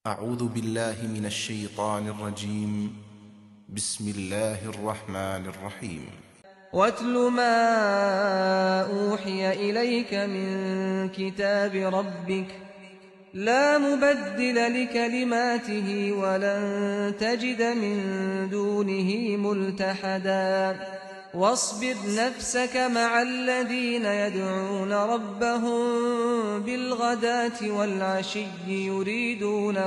أعوذ بالله من الشيطان الرجيم. بسم الله الرحمن الرحيم. واتل ما أوحي إليك من كتاب ربك لا مبدل لكلماته ولن تجد من دونه ملتحدا واصبر نفسك مع الذين يدعون ربهم بالغداة والعشي يريدون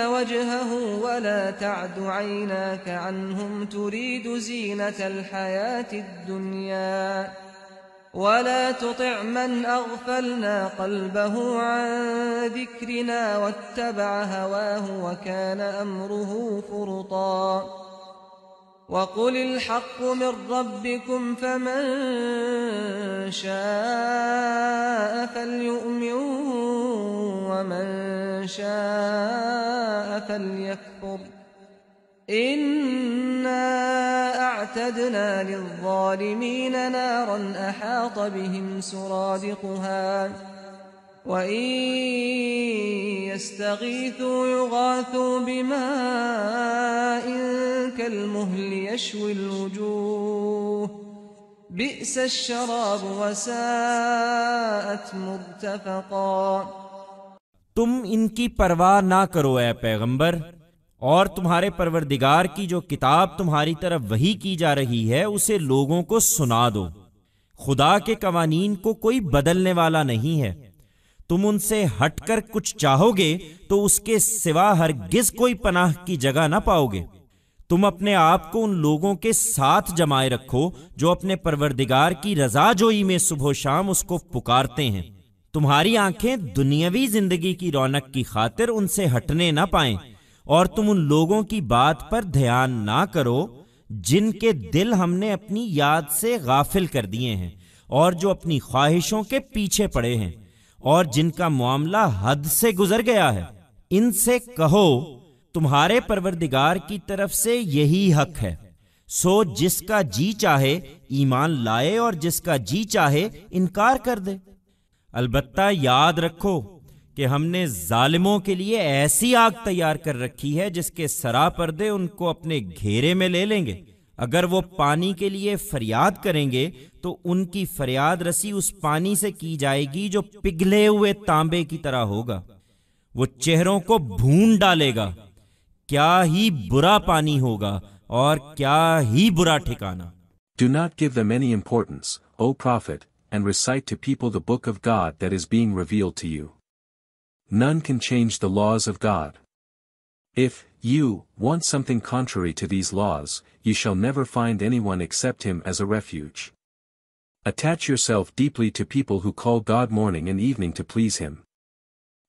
وجهه ولا تعد عيناك عنهم تريد زينة الحياة الدنيا ولا تطع من أغفلنا قلبه عن ذكرنا واتبع هواه وكان أمره فرطا وقل الحق من ربكم فمن شاء فليؤمن ومن شاء فليكفر إنا أعتدنا للظالمين نارا أحاط بهم سرادقها وإن يستغيثوا يغاثوا بماء كالمهل يشوي الوجوه بئس الشراب وساءت مرتفقا۔ تم ان کی پرواہ نہ کرو اے پیغمبر، اور تمہارے پروردگار کی جو کتاب تمہاری طرف وحی کی جا رہی ہے اسے لوگوں کو سنا دو۔ خدا کے قوانین کو کوئی بدلنے والا نہیں ہے۔ تم ان سے ہٹ کر کچھ چاہو گے تو اس کے سوا ہرگز کوئی پناہ کی جگہ نہ پاؤ گے۔ تم اپنے آپ کو ان لوگوں کے ساتھ جمائے رکھو جو اپنے پروردگار کی رضا جوئی میں صبح و شام اس کو پکارتے ہیں۔ تمہاری آنکھیں دنیاوی زندگی کی رونق کی خاطر ان سے ہٹنے نہ پائیں، اور تم ان لوگوں کی بات پر دھیان نہ کرو جن کے دل ہم نے اپنی یاد سے غافل کر دیے ہیں اور جو اپنی خواہشوں کے پیچھے پڑے ہیں اور جن کا معاملہ حد سے گزر گیا ہے۔ ان سے کہو تمہارے پروردگار کی طرف سے یہی حق ہے، سو جس کا جی چاہے ایمان لائے اور جس کا جی چاہے انکار کر دے۔ البتہ یاد رکھو کہ ہم نے ظالموں کے لیے ایسی آگ تیار کر رکھی ہے جس کے سرا پردے ان کو اپنے گھیرے میں لے لیں گے۔ اگر وہ پانی کے لیے فریاد کریں گے تو ان کی فریاد رسی اس پانی سے کی جائے گی جو پگھلے ہوئے تانبے کی طرح ہوگا، وہ چہروں کو بھون ڈالے گا۔ کیا ہی برا پانی ہوگا اور کیا ہی برا ٹھکانہ۔ Do not give them any importance, O Prophet, and recite to people the book of God that is being revealed to you. None can change the laws of God. If you want something contrary to these laws, you shall never find anyone except him as a refuge. Attach yourself deeply to people who call God morning and evening to please him.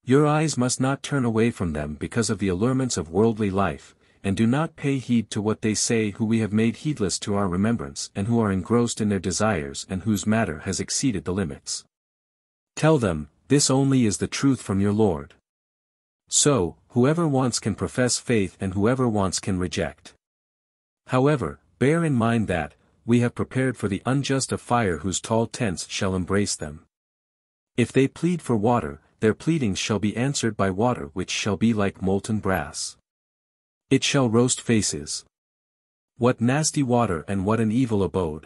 Your eyes must not turn away from them because of the allurements of worldly life, and do not pay heed to what they say who we have made heedless to our remembrance and who are engrossed in their desires and whose matter has exceeded the limits. Tell them, this only is the truth from your Lord. So, whoever wants can profess faith and whoever wants can reject. However, bear in mind that, we have prepared for the unjust a fire whose tall tents shall embrace them. If they plead for water, their pleadings shall be answered by water which shall be like molten brass. It shall roast faces. What nasty water and what an evil abode.